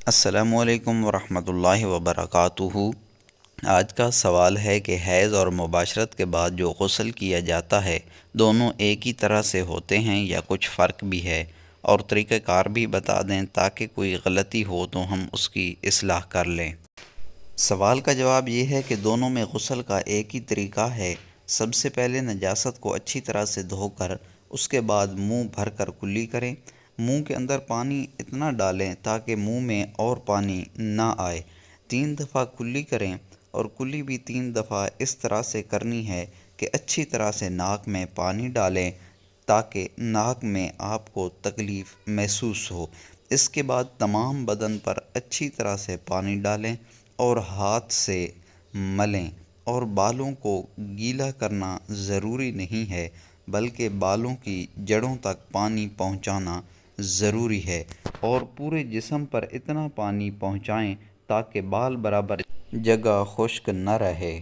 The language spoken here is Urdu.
السلام علیکم ورحمۃ اللہ وبرکاتہ۔ آج کا سوال ہے کہ حیض اور مباشرت کے بعد جو غسل کیا جاتا ہے دونوں ایک ہی طرح سے ہوتے ہیں یا کچھ فرق بھی ہے، اور طریقہ کار بھی بتا دیں تاکہ کوئی غلطی ہو تو ہم اس کی اصلاح کر لیں۔ سوال کا جواب یہ ہے کہ دونوں میں غسل کا ایک ہی طریقہ ہے۔ سب سے پہلے نجاست کو اچھی طرح سے دھو کر اس کے بعد منہ بھر کر کلی کریں۔ منہ کے اندر پانی اتنا ڈالیں تاکہ منہ میں اور پانی نہ آئے۔ 3 دفعہ کلی کریں، اور کلی بھی 3 دفعہ اس طرح سے کرنی ہے کہ اچھی طرح سے ناک میں پانی ڈالیں تاکہ ناک میں آپ کو تکلیف محسوس ہو۔ اس کے بعد تمام بدن پر اچھی طرح سے پانی ڈالیں اور ہاتھ سے ملیں، اور بالوں کو گیلا کرنا ضروری نہیں ہے بلکہ بالوں کی جڑوں تک پانی پہنچانا ضروری ہے، اور پورے جسم پر اتنا پانی پہنچائیں تاکہ بال برابر جگہ خشک نہ رہے۔